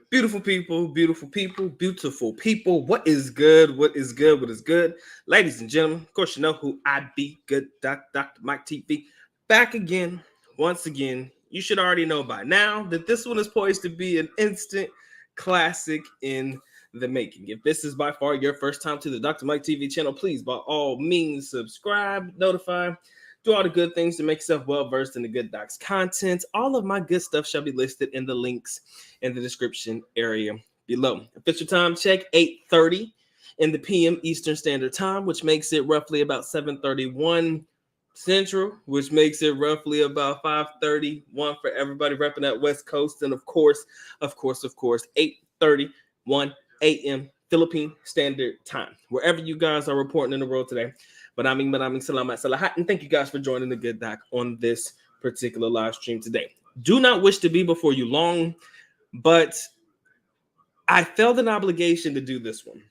Beautiful people, beautiful people, beautiful people. What is good? What is good? What is good? Ladies and gentlemen, of course, you know who I be. Good Dr. Mike TV. Back again, once again. You should already know by now that this one is poised to be an instant classic in the making. If this is by far your first time to the Dr. Mike TV channel, please, by all means, subscribe, notify, do all the good things to make yourself well versed in the Good Doc's content. All of my good stuff shall be listed in the links in the description area below. Official time check 8:30 in the PM Eastern Standard Time, which makes it roughly about 7:31 Central, which makes it roughly about 5:31 for everybody repping that West Coast, and of course, 8:31 a.m. Philippine Standard Time, wherever you guys are reporting in the world today. But salamat sa lahat, and thank you guys for joining the Good Doc on this particular live stream today. Do not wish to be before you long, but I felt an obligation to do this one.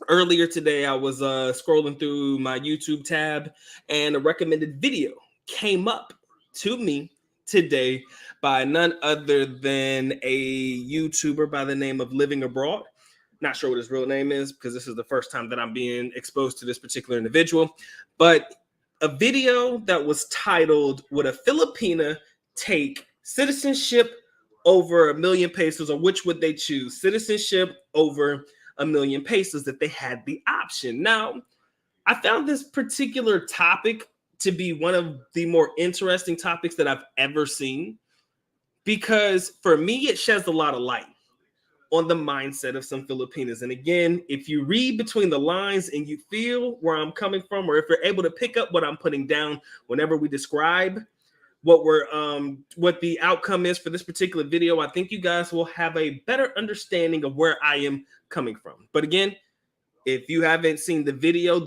Earlier today, I was scrolling through my YouTube tab, and a recommended video came up to me today by none other than a YouTuber by the name of Living Abroad. Not sure what his real name is because this is the first time that I'm being exposed to this particular individual, but a video that was titled, "Would a Filipina take citizenship over $1 million pesos, or which would they choose? Citizenship over $1 million pesos if they had the option." Now, I found this particular topic to be one of the more interesting topics that I've ever seen, because for me, it sheds a lot of light on the mindset of some Filipinos. And again, if you read between the lines and you feel where I'm coming from, or if you're able to pick up what I'm putting down whenever we describe what the outcome is for this particular video, I think you guys will have a better understanding of where I am coming from. But again, if you haven't seen the video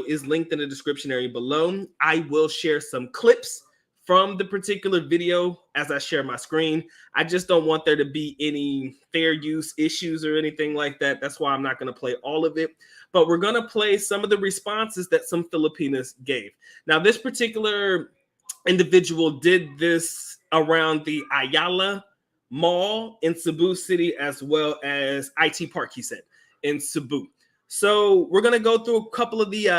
is linked in the description area below. I will share some clips from the particular video as I share my screen. I just don't want there to be any fair use issues or anything like that. That's why I'm not going to play all of it, but we're going to play some of the responses that some Filipinos gave. Now, this particular individual did this around the Ayala Mall in Cebu City, as well as IT Park, he said, in Cebu. So we're going to go through a couple of the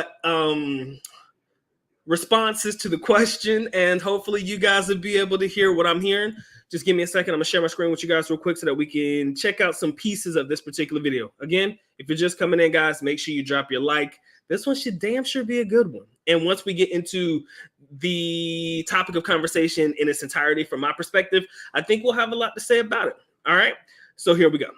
responses to the question, and hopefully you guys will be able to hear what I'm hearing. Just give me a second. I'm gonna share my screen with you guys real quick so that we can check out some pieces of this particular video. Again, if you're just coming in, guys, make sure you drop your like. This one should damn sure be a good one. And once we get into the topic of conversation in its entirety, from my perspective, I think we'll have a lot to say about it. All right, so here we go.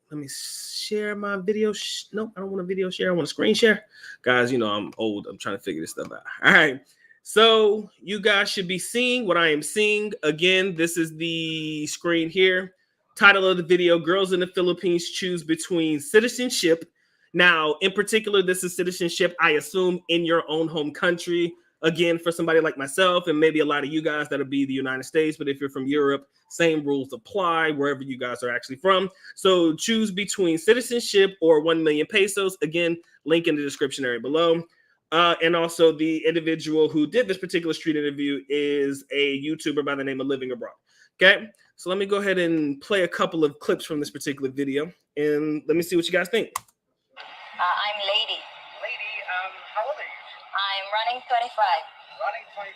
Let me share my video. Nope, I don't want a video share. I want a screen share. Guys, you know I'm old. I'm trying to figure this stuff out. All right. So you guys should be seeing what I am seeing. Again, this is the screen here. Title of the video: Girls in the Philippines choose between citizenship. Now, in particular, this is citizenship, I assume, in your own home country. Again, for somebody like myself and maybe a lot of you guys, that'll be the United States. But if you're from Europe, same rules apply wherever you guys are actually from. So choose between citizenship or 1 million pesos. Again, link in the description area below. And also the individual who did this particular street interview is a YouTuber by the name of Living Abroad. Okay, so let me go ahead and play a couple of clips from this particular video, and let me see what you guys think. I'm Lady. Lady, how old are you? I'm running 25. Running 25.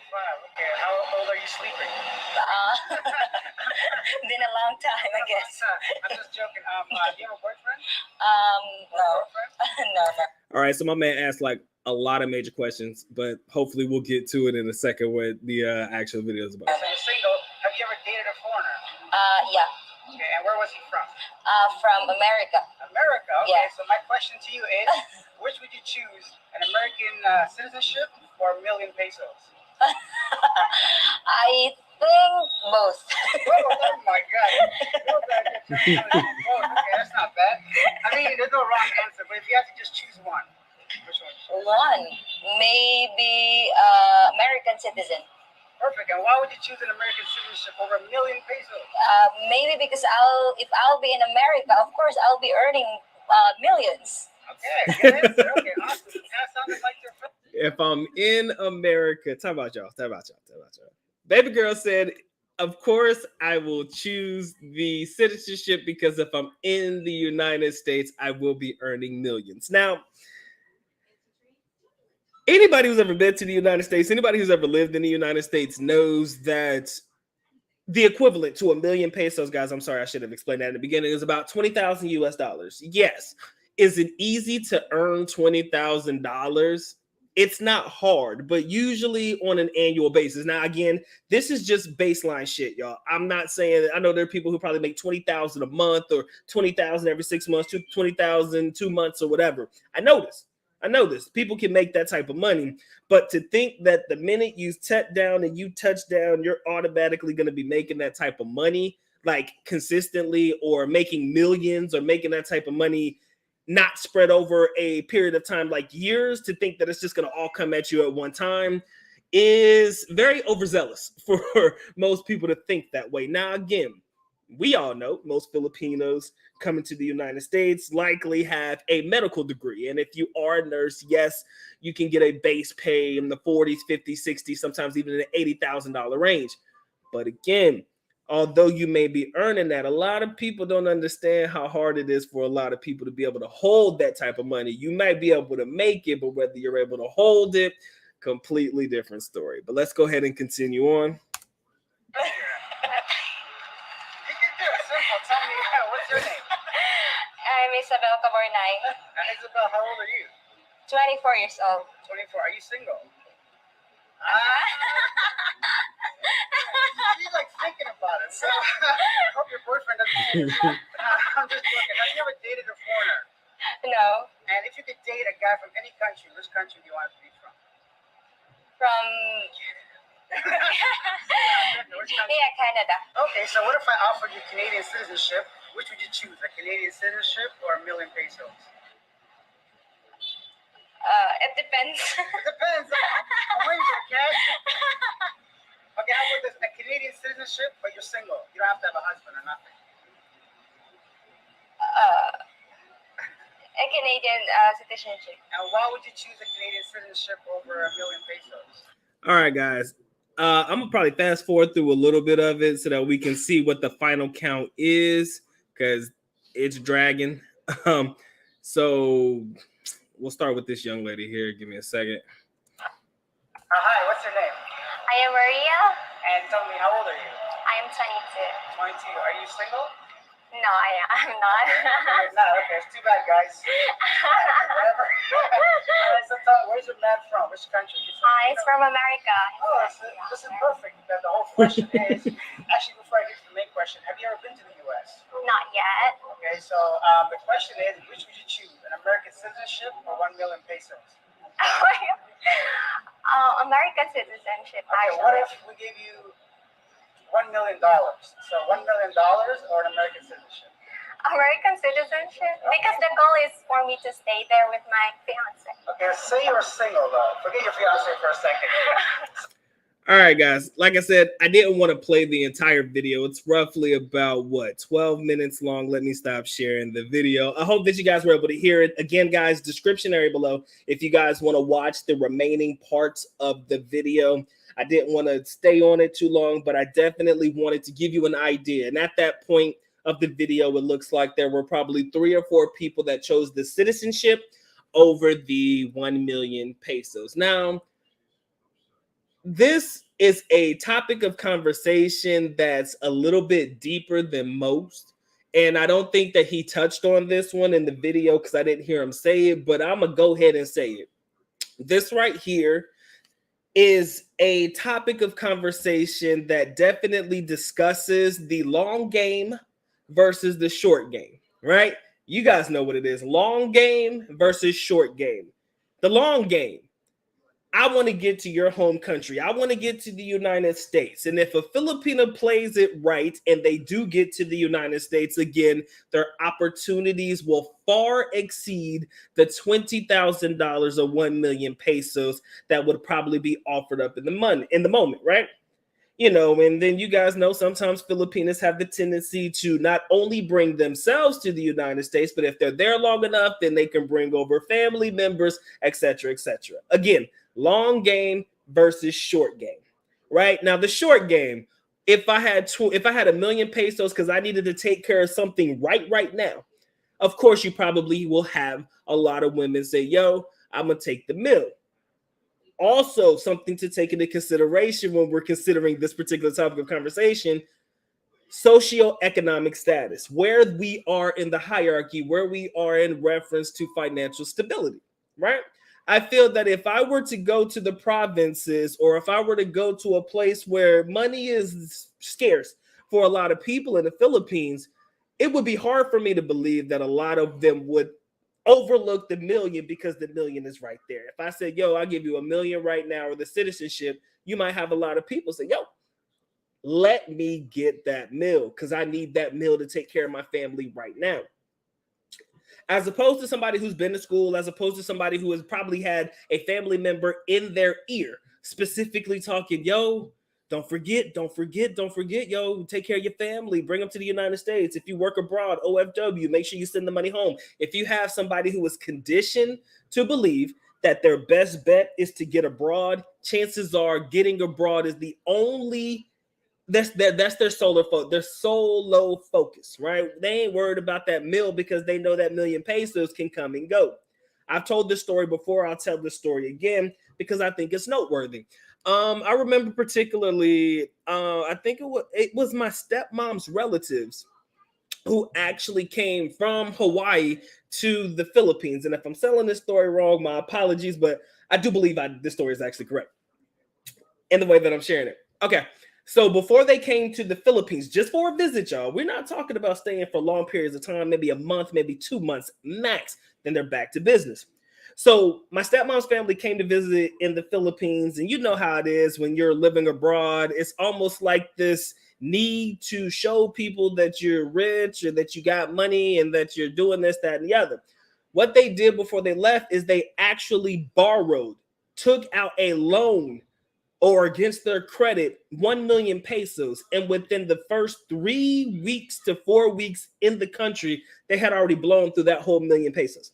Okay, how old are you sleeping? Been a long time, I guess. I'm just joking. Do you have a boyfriend? No. No. All right, so my man asked like a lot of major questions, but hopefully we'll get to it in a second what the actual video is about. So you're single. Have you ever dated a foreigner? Yeah. Okay, and where was he from? From America. America. Okay, Yeah. So my question to you is, which would you choose, an American citizenship or 1 million pesos? I think both. Oh my God. Okay, that's not bad. I mean, there's no wrong answer, but if you have to just choose one, which one? One. Maybe American citizen. Perfect. And why would you choose an American citizenship over 1 million pesos? Maybe because if I'll be in America, of course I'll be earning millions. Okay, good answer. Okay, awesome. That sounded like your friend. If I'm in America, talk about y'all. Baby girl said, of course, I will choose the citizenship because if I'm in the United States, I will be earning millions. Now, anybody who's ever been to the United States, anybody who's ever lived in the United States knows that the equivalent to $1,000,000 pesos, guys, I'm sorry, I should have explained that in the beginning, is about 20,000 US dollars. Yes. Is it easy to earn $20,000? It's not hard, but usually on an annual basis. Now, again, this is just baseline shit, y'all. I'm not saying, I know there are people who probably make 20,000 a month or 20,000 every 6 months, 20,000 2 months or whatever. I know this. People can make that type of money, but to think that the minute you touch down and you touch down, you're automatically going to be making that type of money, like consistently, or making millions, or making that type of money not spread over a period of time like years, to think that it's just going to all come at you at one time is very overzealous for most people to think that way. Now, again, we all know most Filipinos coming to the United States likely have a medical degree. And if you are a nurse, yes, you can get a base pay in the 40s, 50s, 60s, sometimes even in the $80,000 range. But again, although you may be earning that, a lot of people don't understand how hard it is for a lot of people to be able to hold that type of money. You might be able to make it, but whether you're able to hold it, completely different story. But let's go ahead and continue on. You can do it simple. Tell me, what's your name? I'm Isabel Cabornay, Isabel, how old are you? 24 years old. 24. Are you single? She's like thinking about it. So I hope your boyfriend doesn't hear this. I'm just joking. Have you ever dated a foreigner? No, And if you could date a guy from any country, which country do you want it to be from? from Which country? yeah, Canada. Okay, so what if I offered you Canadian citizenship? Which would you choose, a Canadian citizenship or $1,000,000 pesos? It depends. It depends. When's your cash? Okay, how about this? A Canadian citizenship, but you're single. You don't have to have a husband or nothing. A Canadian citizenship. And why would you choose a Canadian citizenship over $1,000,000 pesos? All right, guys. I'm gonna probably fast forward through a little bit of it so that we can see what the final count is, because it's dragging. So we'll start with this young lady here. Give me a second. Hi, what's your name? I am Maria. And tell me, how old are you? I am 22. 22. Are you single? No, I'm not. You're not. Okay, it's too bad, guys. Whatever. Alright, so tell me, where's your man from? Which country? It's from America. Oh, this is perfect. The whole question is, actually, before I get to the main question, have you ever been to the U.S.? Not yet. Okay, so the question is, which would you choose, an American citizenship or $1,000,000 pesos? American citizenship. Okay, Actually. what if we give you $1,000,000? So $1,000,000 or an American citizenship? American citizenship? Because the goal is for me to stay there with my fiance. Okay, say you're single though. Forget your fiance for a second. All right, guys. Like I said, I didn't want to play the entire video. It's roughly about 12 minutes long. Let me stop sharing the video. I hope that you guys were able to hear it. Again, guys, description area below if you guys want to watch the remaining parts of the video. I didn't want to stay on it too long, but I definitely wanted to give you an idea. And at that point of the video, it looks like there were probably 3 or 4 people that chose the citizenship over the 1,000,000 pesos. Now, this is a topic of conversation that's a little bit deeper than most. And I don't think that he touched on this one in the video because I didn't hear him say it, but I'm going to go ahead and say it. This right here is a topic of conversation that definitely discusses the long game versus the short game, right? You guys know what it is. Long game versus short game. The long game. I want to get to your home country. I want to get to the United States. And if a Filipino plays it right and they do get to the United States, again, their opportunities will far exceed the $20,000 or 1,000,000 pesos that would probably be offered up in the moment, right? You know, and then you guys know sometimes Filipinos have the tendency to not only bring themselves to the United States, but if they're there long enough, then they can bring over family members, etc., etc. Again, long game versus short game, right? Now, the short game, if I had $1 million pesos because I needed to take care of something right now, of course you probably will have a lot of women say, yo, I'm gonna take the mill. Also, something to take into consideration when we're considering this particular topic of conversation, socioeconomic status, where we are in the hierarchy, where we are in reference to financial stability, right? I feel that if I were to go to the provinces, or if I were to go to a place where money is scarce for a lot of people in the Philippines, it would be hard for me to believe that a lot of them would overlook the million because the million is right there. If I said, yo, I'll give you $1 million right now, or the citizenship, you might have a lot of people say, yo, let me get that meal because I need that meal to take care of my family right now. As opposed to somebody who's been to school, as opposed to somebody who has probably had a family member in their ear specifically talking, yo, don't forget, yo, take care of your family, bring them to the United States. If you work abroad, OFW, make sure you send the money home. If you have somebody who is conditioned to believe that their best bet is to get abroad, chances are getting abroad is the only, that's their solo focus, right? They ain't worried about that meal because they know that $1 million pesos can come and go. I've told this story before. I'll tell this story again because I think it's noteworthy. I remember particularly, I think it was my stepmom's relatives who actually came from Hawaii to the Philippines. And if I'm selling this story wrong, my apologies, but I do believe this story is actually correct in the way that I'm sharing it. Okay. So before they came to the Philippines, just for a visit, y'all, we're not talking about staying for long periods of time, maybe a month, maybe 2 months max, then they're back to business. So my stepmom's family came to visit in the Philippines, and you know how it is when you're living abroad. It's almost like this need to show people that you're rich or that you got money and that you're doing this, that, and the other. What they did before they left is they actually took out a loan or against their credit, 1 million pesos. And within the first 3 weeks to 4 weeks in the country, they had already blown through that whole 1 million pesos.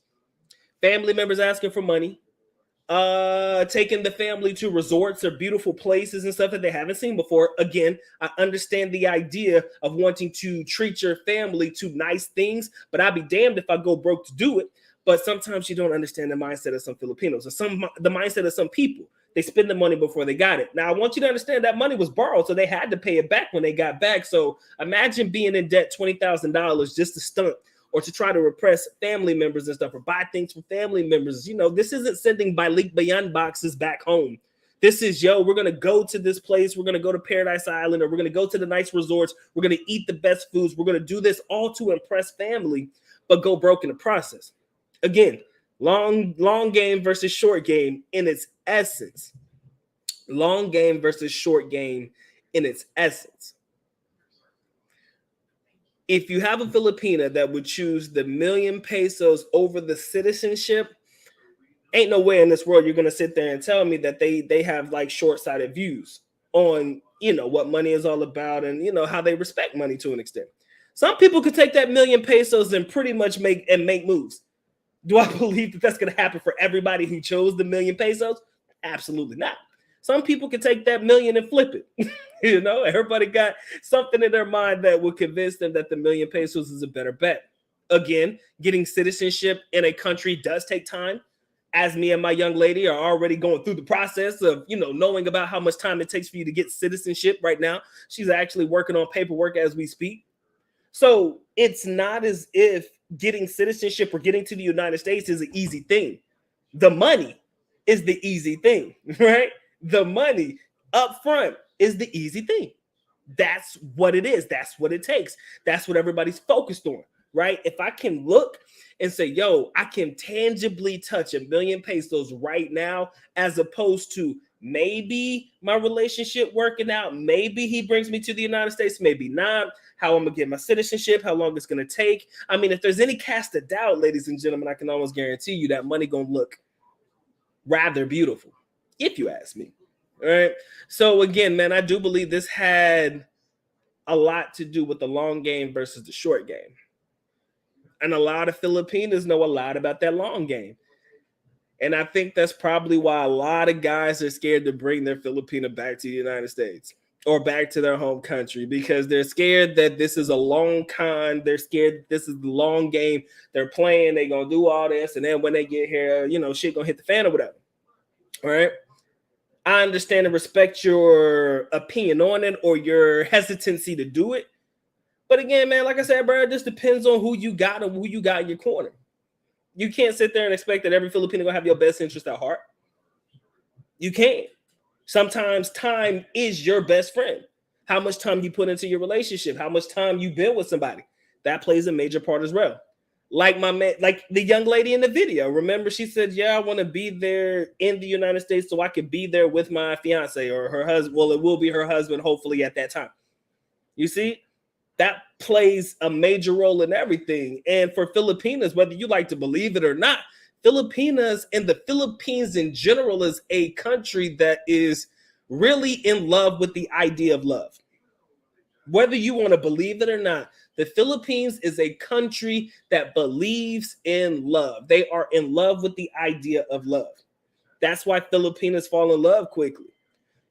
Family members asking for money, taking the family to resorts or beautiful places and stuff that they haven't seen before. Again, I understand the idea of wanting to treat your family to nice things, but I'd be damned if I go broke to do it. But sometimes you don't understand the mindset of some Filipinos or the mindset of some people. They spend the money before they got it. Now, I want you to understand that money was borrowed, so they had to pay it back when they got back. So imagine being in debt $20,000 just to stunt or to try to repress family members and stuff or buy things from family members. You know, this isn't sending Balik Bayan boxes back home. This is, yo, we're going to go to this place. We're going to go to Paradise Island, or we're going to go to the nice resorts. We're going to eat the best foods. We're going to do this all to impress family, but go broke in the process. Again, long game versus short game in its essence. Long game versus short game in its essence. If you have a Filipina that would choose the 1 million pesos over the citizenship, ain't no way in this world you're going to sit there and tell me that they have like short-sighted views on, you know, what money is all about and, you know, how they respect money to an extent. Some people could take that 1 million pesos and pretty much make moves. Do I believe that that's going to happen for everybody who chose the 1 million pesos? Absolutely not. Some people can take that million and flip it. You know, everybody got something in their mind that would convince them that the 1 million pesos is a better bet. Again, getting citizenship in a country does take time. As me and my young lady are already going through the process of, you know, knowing about how much time it takes for you to get citizenship right now. She's actually working on paperwork as we speak. So it's not as if getting citizenship or getting to the United States is an easy thing. The money is the easy thing, right? The money up front is the easy thing. That's what it is. That's what it takes. That's what everybody's focused on, right? If I can look and say, yo, I can tangibly touch 1 million pesos right now, as opposed to maybe my relationship working out, maybe he brings me to the United States, maybe not, how I'm going to get my citizenship, how long it's going to take. I mean, if there's any cast of doubt, ladies and gentlemen, I can almost guarantee you that money going to look rather beautiful, if you ask me. All right. So again, man, I do believe this had a lot to do with the long game versus the short game. And a lot of Filipinos know a lot about that long game. And I think that's probably why a lot of guys are scared to bring their Filipina back to the United States. or back to their home country because they're scared that this is a long con. They're scared this is the long game they're playing. They're going to do all this. And then when they get here, shit going to hit the fan or whatever. All right. I understand and respect your opinion on it or your hesitancy to do it. But again, man, like I said, bro, it just depends on who you got and who you got in your corner. You can't sit there and expect that every Filipino going to have your best interest at heart. You can't. Sometimes time is your best friend. How much time you put into your relationship, how much time you been with somebody, that plays a major part as well. Like my man, like the young lady in the video. Remember, she said, "Yeah, I want to be there in the United States so I could be there with my fiance or her husband." Well, it will be her husband, hopefully, at that time. You see, that plays a major role in everything. And for Filipinas, whether you like to believe it or not, Filipinas and the Philippines in general is a country that is really in love with the idea of love. Whether you want to believe it or not, the Philippines is a country that believes in love. They are in love with the idea of love. That's why Filipinas fall in love quickly.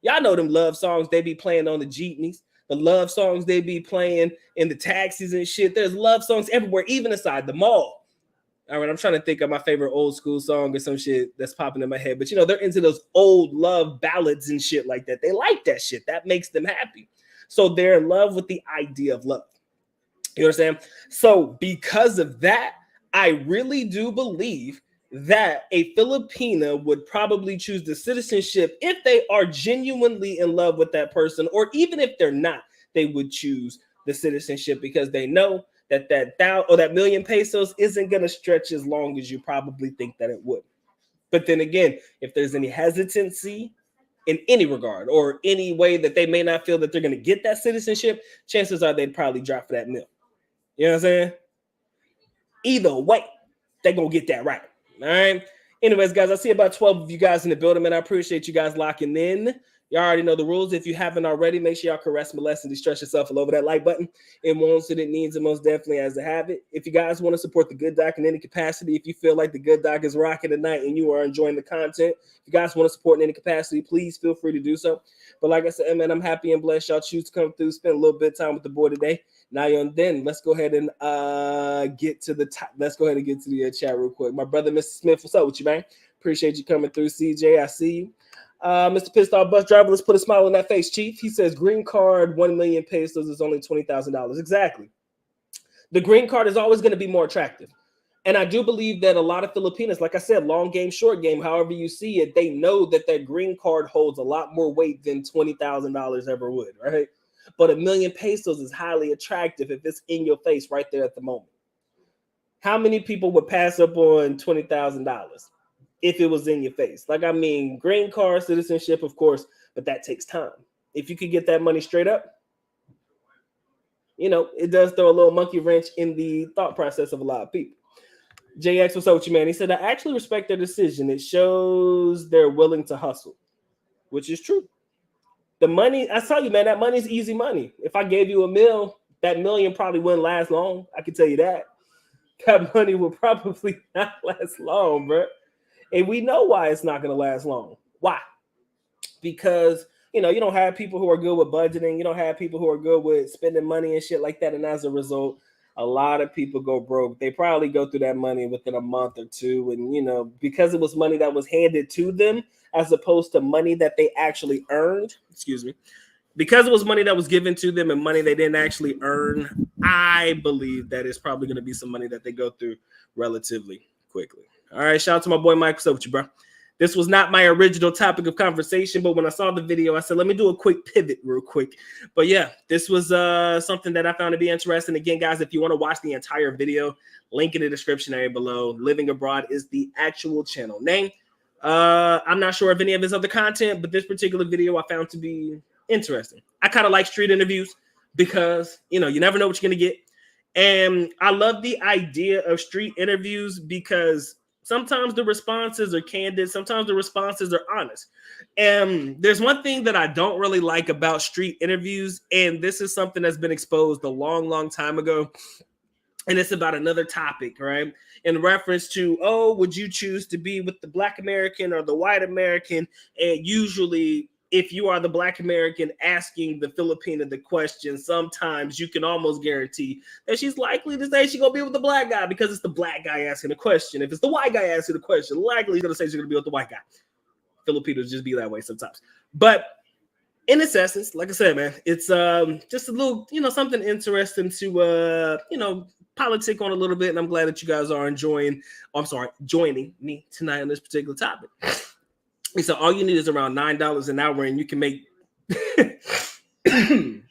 Y'all know them love songs they be playing on the jeepneys, the love songs they be playing in the taxis and shit. There's love songs everywhere, even inside the mall. All right, I'm trying to think of my favorite old school song or some shit that's popping in my head. But, they're into those old love ballads and shit like that. They like that shit. That makes them happy. So they're in love with the idea of love. You understand? So because of that, I really do believe that a Filipina would probably choose the citizenship if they are genuinely in love with that person, or even if they're not, they would choose the citizenship because they know that million pesos isn't going to stretch as long as you probably think that it would. But then again, if there's any hesitancy in any regard or any way that they may not feel that they're going to get that citizenship, chances are they'd probably drop for that mil. You know what I'm saying? Either way, they're going to get that right. All right. Anyways, guys, I see about 12 of you guys in the building, and I appreciate you guys locking in. Y'all already know the rules. If you haven't already, make sure y'all caress, molest, and distress yourself all over that like button. It wants it, it needs it, most definitely has to have it. If you guys want to support the Good Doc in any capacity, if you feel like the Good Doc is rocking tonight and you are enjoying the content, if you guys want to support in any capacity, please feel free to do so. But like I said, man, I'm happy and blessed y'all choose to come through, spend a little bit of time with the boy today. Now, then let's go ahead and get to the top. Let's go ahead and get to the chat real quick. My brother, Mr. Smith, what's up with you, man? Appreciate you coming through, CJ. I see you. Mr. Pissed Off Bus Driver, let's put a smile on that face, Chief. He says green card, 1 million pesos is only $20,000. Exactly. The green card is always going to be more attractive. And I do believe that a lot of Filipinos, like I said, long game, short game, however you see it, they know that that green card holds a lot more weight than $20,000 ever would, right? But 1 million pesos is highly attractive if it's in your face right there at the moment. How many people would pass up on $20,000 if it was in your face? Like, I mean, green card, citizenship, of course, but that takes time. If you could get that money straight up, it does throw a little monkey wrench in the thought process of a lot of people. JX, what's up with you, man? He said, I actually respect their decision. It shows they're willing to hustle, which is true. The money, I tell you, man, that money's easy money. If I gave you a mil, that million probably wouldn't last long. I can tell you that. That money will probably not last long, bro. And we know why it's not going to last long. Why? Because, you don't have people who are good with budgeting. You don't have people who are good with spending money and shit like that. And as a result, a lot of people go broke. They probably go through that money within a month or two. And, because it was money that was handed to them as opposed to money that they actually earned, because it was money that was given to them and money they didn't actually earn, I believe that it's probably going to be some money that they go through relatively quickly. All right, shout out to my boy Mike. What's up with you, bro? This was not my original topic of conversation, but when I saw the video, I said, let me do a quick pivot real quick. But yeah, this was something that I found to be interesting. Again, guys, if you want to watch the entire video, link in the description area below. Living Abroad is the actual channel name. I'm not sure of any of his other content, but this particular video I found to be interesting. I kind of like street interviews because, you never know what you're going to get. And I love the idea of street interviews because sometimes the responses are candid. Sometimes the responses are honest. And there's one thing that I don't really like about street interviews, and this is something that's been exposed a long, long time ago. And it's about another topic, right? In reference to, would you choose to be with the Black American or the white American? And usually if you are the Black American asking the Filipina the question, sometimes you can almost guarantee that she's likely to say she's going to be with the Black guy because it's the Black guy asking the question. If it's the white guy asking the question, likely he's going to say she's going to be with the white guy. Filipinos just be that way sometimes. But in its essence, like I said, man, it's just a little, something interesting to, politic on a little bit. And I'm glad that you guys are joining me tonight on this particular topic. So all you need is around $9 an hour, and you can make and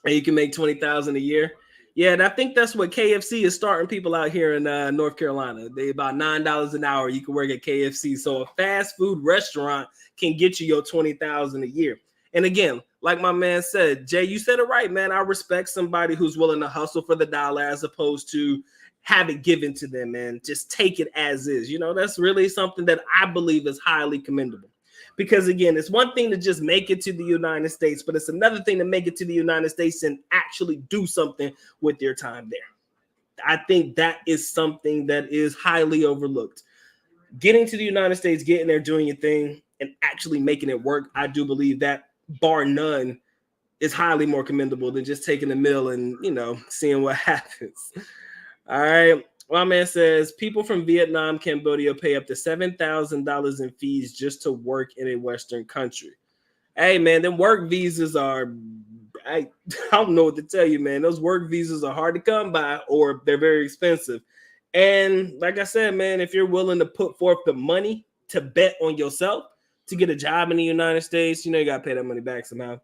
you can make $20,000 a year. Yeah, and I think that's what KFC is starting people out here in North Carolina. They about $9 an hour. You can work at KFC. So a fast food restaurant can get you your $20,000 a year. And again, like my man said, Jay, you said it right, man. I respect somebody who's willing to hustle for the dollar as opposed to have it given to them, man. Just take it as is. That's really something that I believe is highly commendable. Because again, it's one thing to just make it to the United States, but it's another thing to make it to the United States and actually do something with your time there. I think that is something that is highly overlooked. Getting to the United States, getting there, doing your thing, and actually making it work, I do believe that, bar none, is highly more commendable than just taking the mill and, seeing what happens. All right. My man says people from Vietnam, Cambodia pay up to $7,000 in fees just to work in a Western country. Hey, man, them work visas are, I don't know what to tell you, man. Those work visas are hard to come by, or they're very expensive. And like I said, man, if you're willing to put forth the money to bet on yourself to get a job in the United States, you got to pay that money back somehow.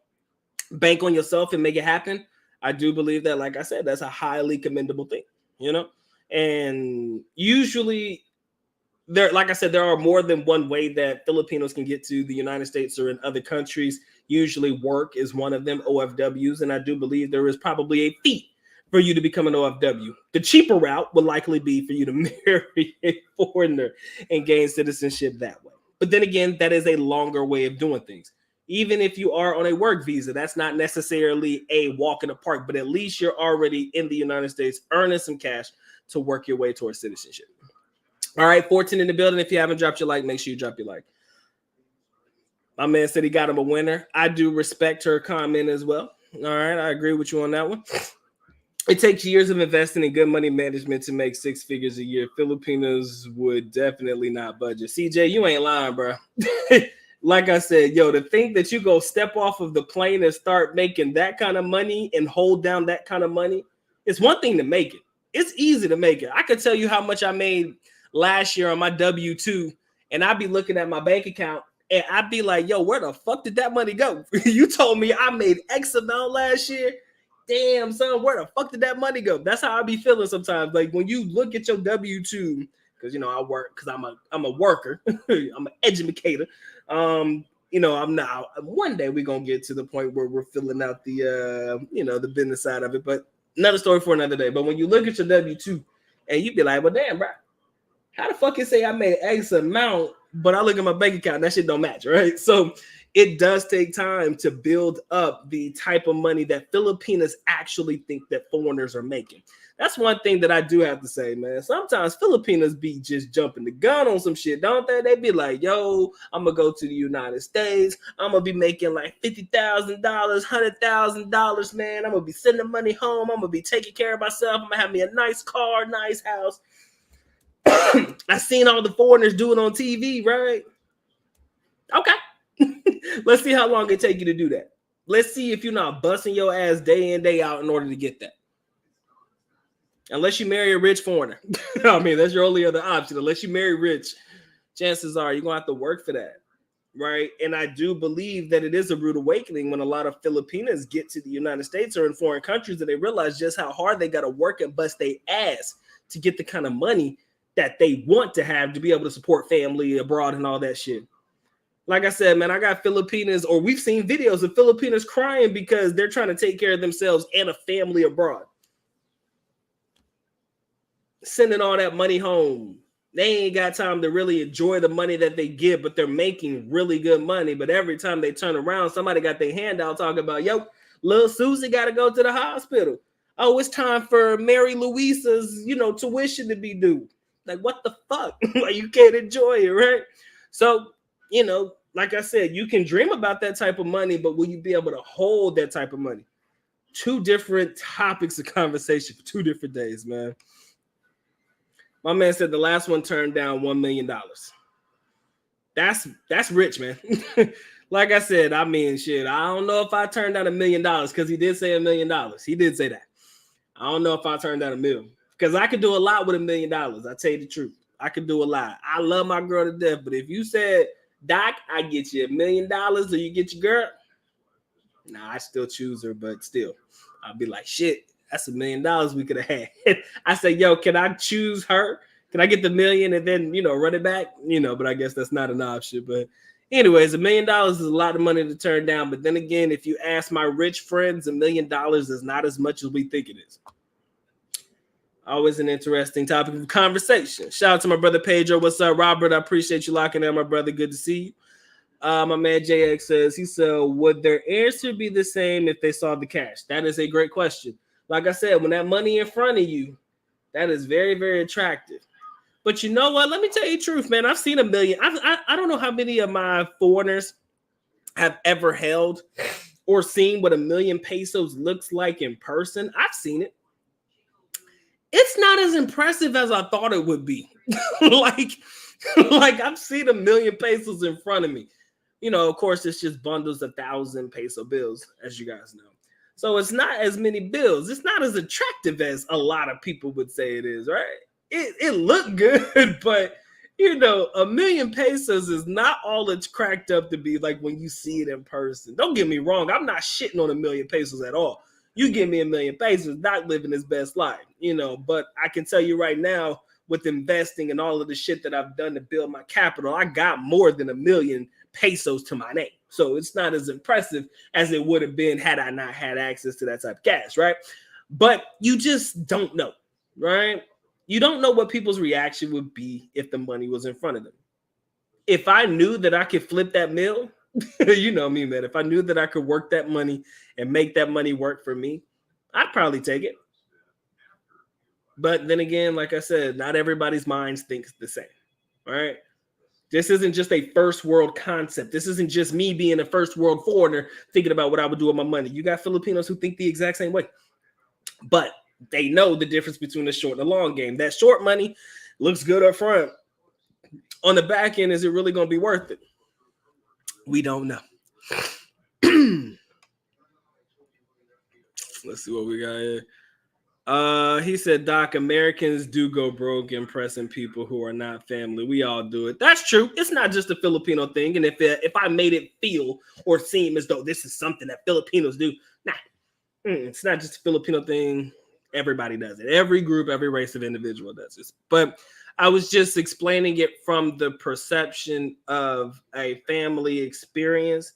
Bank on yourself and make it happen. I do believe that, like I said, that's a highly commendable thing, And usually, like I said, there are more than one way that Filipinos can get to the United States or in other countries. Usually work is one of them, OFWs, and I do believe there is probably a fee for you to become an OFW. The cheaper route would likely be for you to marry a foreigner and gain citizenship that way. But then again, that is a longer way of doing things. Even if you are on a work visa, that's not necessarily a walk in the park, but at least you're already in the United States earning some cash to work your way towards citizenship. All right, 14 in the building. If you haven't dropped your like, make sure you drop your like. My man said he got him a winner. I do respect her comment as well. All right, I agree with you on that one. It takes years of investing in good money management to make 6 figures a year. Filipinos would definitely not budget. CJ, you ain't lying, bro. Like I said, to think that you go step off of the plane and start making that kind of money and hold down that kind of money, it's one thing to make it. It's easy to make it. I could tell you how much I made last year on my W-2, and I'd be looking at my bank account, and I'd be like, where the fuck did that money go? You told me I made X amount last year. Damn, son, where the fuck did that money go? That's how I be feeling sometimes. Like when you look at your W-2, because I work because I'm a worker, I'm an educator. I'm not. One day we're gonna get to the point where we're filling out the the business side of it, but another story for another day. But when you look at your W-2 and you be like, well, damn, bro, how the fuck you say I made X amount, but I look at my bank account and that shit don't match, right? So it does take time to build up the type of money that Filipinos actually think that foreigners are making. That's one thing that I do have to say, man. Sometimes Filipinos be just jumping the gun on some shit, don't they? They be like, I'm going to go to the United States. I'm going to be making like $50,000, $100,000, man. I'm going to be sending money home. I'm going to be taking care of myself. I'm going to have me a nice car, nice house. I seen all the foreigners do it on TV, right? Okay. Let's see how long it take you to do that. Let's see if you're not busting your ass day in, day out in order to get that. Unless you marry a rich foreigner. I mean, that's your only other option. Unless you marry rich, chances are you're going to have to work for that, right? And I do believe that it is a rude awakening when a lot of Filipinos get to the United States or in foreign countries and they realize just how hard they got to work and bust their ass to get the kind of money that they want to have to be able to support family abroad and all that shit. Like I said, man, I got Filipinos, or we've seen videos of Filipinos crying because they're trying to take care of themselves and a family abroad. Sending all that money home. They ain't got time to really enjoy the money that they get, but they're making really good money. But every time they turn around, somebody got their hand out talking about, little Susie got to go to the hospital. Oh, it's time for Mary Louisa's, tuition to be due. Like, what the fuck? Like, you can't enjoy it, right? So, like I said, you can dream about that type of money, but will you be able to hold that type of money? Two different topics of conversation for 2 different days, man. My man said the last one turned down $1 million. That's rich, man. Like I said, I mean, shit, I don't know if I turned down $1 million because he did say $1 million. He did say that. I don't know if I turned down $1 million because I could do a lot with $1 million. I tell you the truth. I could do a lot. I love my girl to death, but if you said, Doc, I get you $1 million or you get your girl, nah, I still choose her, but still, I'll be like, shit, that's $1 million we could have had. I say, yo, can I choose her? Can I get the $1 million and then, run it back? But I guess that's not an option. But anyways, $1 million is a lot of money to turn down. But then again, if you ask my rich friends, $1 million is not as much as we think it is. Always an interesting topic of conversation. Shout out to my brother Pedro. What's up, Robert? I appreciate you locking in, my brother. Good to see you. My man JX says, he said, would their answer be the same if they saw the cash? That is a great question. Like I said, when that money in front of you, that is very, very attractive. But you know what? Let me tell you the truth, man. I've seen $1 million. I don't know how many of my foreigners have ever held or seen what 1 million pesos looks like in person. I've seen it. It's not as impressive as I thought it would be. like I've seen 1 million pesos in front of me. Of course, it's just bundles of 1,000 peso bills, as you guys know. So it's not as many bills. It's not as attractive as a lot of people would say it is, right? It looked good, but 1 million pesos is not all it's cracked up to be like when you see it in person. Don't get me wrong. I'm not shitting on 1 million pesos at all. You give me 1 million pesos, not living his best life, but I can tell you right now, with investing and all of the shit that I've done to build my capital, I got more than 1 million pesos to my name. So it's not as impressive as it would have been had I not had access to that type of cash, right? But you just don't know, right? You don't know what people's reaction would be if the money was in front of them. If I knew that I could flip that mill, you know me, man. If I knew that I could work that money and make that money work for me, I'd probably take it. But then again, like I said, not everybody's minds thinks the same, right? This isn't just a first world concept. This isn't just me being a first world foreigner thinking about what I would do with my money. You got Filipinos who think the exact same way. But they know the difference between the short and the long game. That short money looks good up front. On the back end, is it really going to be worth it? We don't know. Let's see what we got here. He said, Doc, Americans do go broke impressing people who are not family. We all do it. That's true. It's not just a Filipino thing. And if I made it feel or seem as though this is something that Filipinos do, nah, it's not just a Filipino thing. Everybody does it. Every group, every race of individual does this. But I was just explaining it from the perception of a family experience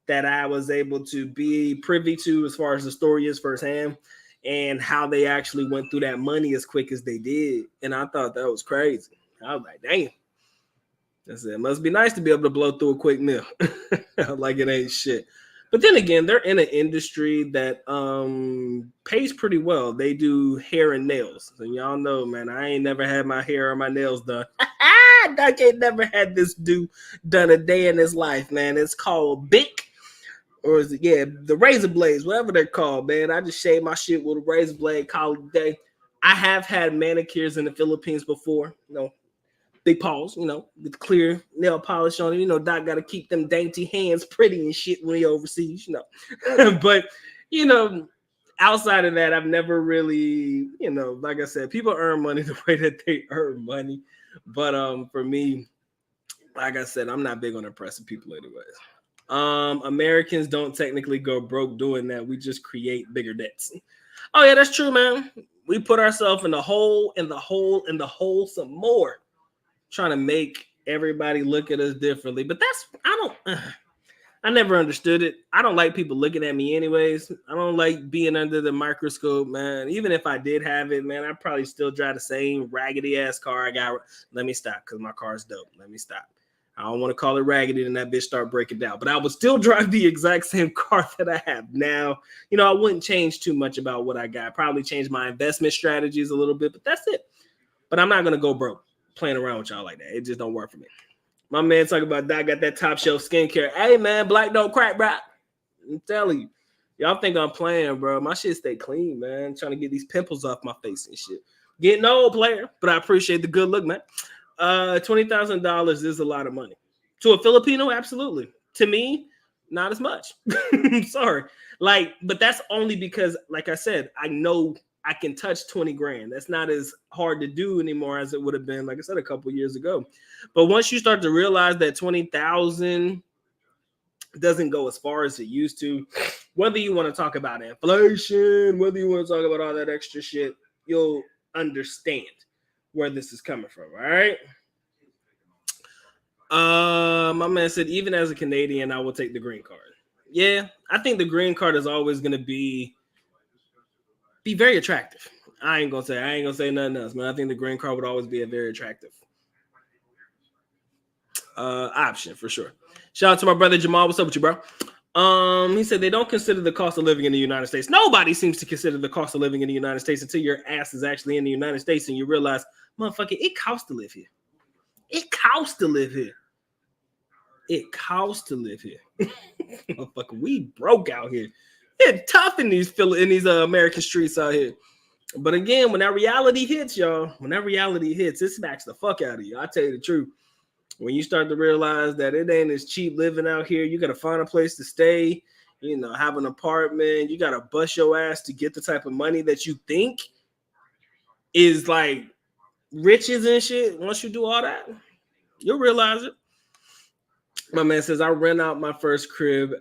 that I was able to be privy to as far as the story is firsthand and how they actually went through that money as quick as they did. And I thought that was crazy. I was like, damn. I said, it must be nice to be able to blow through a quick meal. Like it ain't shit. But then again, they're in an industry that pays pretty well. They do hair and nails. So y'all know, man, I ain't never had my hair or my nails done. Doc ain't never had this done a day in his life, man. It's called Bic. Or is it, the razor blades, whatever they're called, man. I just shave my shit with a razor blade, call it a day. I have had manicures in the Philippines before, big paws, with clear nail polish on it. Doc got to keep them dainty hands pretty and shit when he overseas, But, outside of that, I've never really, like I said, people earn money the way that they earn money. But for me, like I said, I'm not big on impressing people anyways. Americans don't technically go broke doing that. We just create bigger debts. Oh, yeah, that's true, man. We put ourselves in the hole, some more, trying to make everybody look at us differently. But I never understood it. I don't like people looking at me anyways. I don't like being under the microscope, man. Even if I did have it, man, I'd probably still drive the same raggedy ass car I got. Let me stop, because my car's dope. Let me stop. I don't want to call it raggedy and that bitch start breaking down, but I would still drive the exact same car that I have now. I wouldn't change too much about what I got. Probably change my investment strategies a little bit, but that's it. But I'm not going to go broke playing around with y'all like that. It just don't work for me. My man talking about Doc got that top shelf skincare. Hey man, black don't crack, bro. I'm telling you. Y'all think I'm playing, bro. My shit stay clean, man. Trying to get these pimples off my face and shit. Getting old, player, but I appreciate the good look, man. $20,000 is a lot of money. To a Filipino, absolutely. To me, not as much. I'm sorry. Like, but that's only because, like I said, I know I can touch 20 grand. That's not as hard to do anymore as it would have been, like I said, a couple years ago. But once you start to realize that 20,000 doesn't go as far as it used to, whether you want to talk about inflation, whether you want to talk about all that extra shit, you'll understand where this is coming from. All right. My man said, even as a Canadian, I will take the green card. Yeah, I think the green card is always going to be very attractive. I ain't gonna say nothing else, man. I think the green card would always be a very attractive option for sure. Shout out to my brother Jamal. What's up with you, bro? He said they don't consider the cost of living in the United States. Nobody seems to consider the cost of living in the United States until your ass is actually in the United States and you realize, motherfucker, it costs to live here. It costs to live here. It costs to live here. Motherfucker, we broke out here. It's tough in these American streets out here. But again, when that reality hits, y'all, it smacks the fuck out of you. I tell you the truth. When you start to realize that it ain't as cheap living out here, you got to find a place to stay, have an apartment. You got to bust your ass to get the type of money that you think is like riches and shit. Once you do all that, you'll realize it. My man says, I rent out my first crib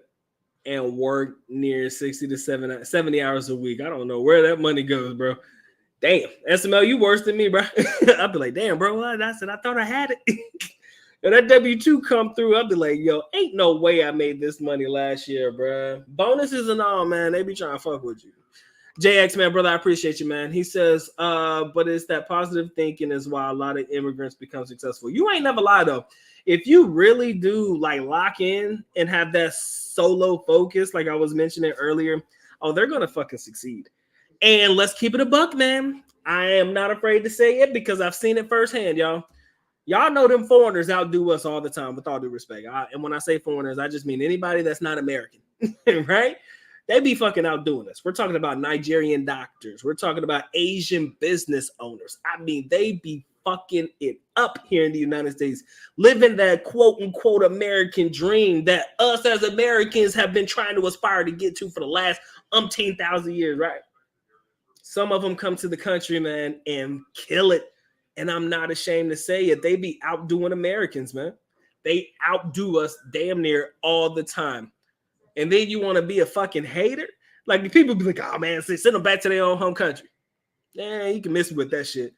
and work near 60 to 70 hours a week. I don't know where that money goes, bro. Damn, SML, you worse than me, bro. I'll be like, damn, bro. I said, I thought I had it. And that W-2 come through, I'll be like, yo, ain't no way I made this money last year, bro. Bonuses and all, man. They be trying to fuck with you. JX, man, brother, I appreciate you, man. He says, but it's that positive thinking is why a lot of immigrants become successful. You ain't never lie, though. If you really do like lock in and have that solo focus, like I was mentioning earlier, they're going to fucking succeed. And let's keep it a buck, man. I am not afraid to say it because I've seen it firsthand, y'all. Y'all know them foreigners outdo us all the time, with all due respect. And when I say foreigners, I just mean anybody that's not American, right? They be fucking outdoing us. We're talking about Nigerian doctors. We're talking about Asian business owners. I mean, they be fucking it up here in the United States, living that quote unquote American dream that us as Americans have been trying to aspire to get to for the last 10,000 years, right? Some of them come to the country, man, and kill it. And I'm not ashamed to say it. They be outdoing Americans, man. They outdo us damn near all the time. And then you want to be a fucking hater? Like the people be like, oh man, send them back to their own home country. Yeah, you can miss me with that shit.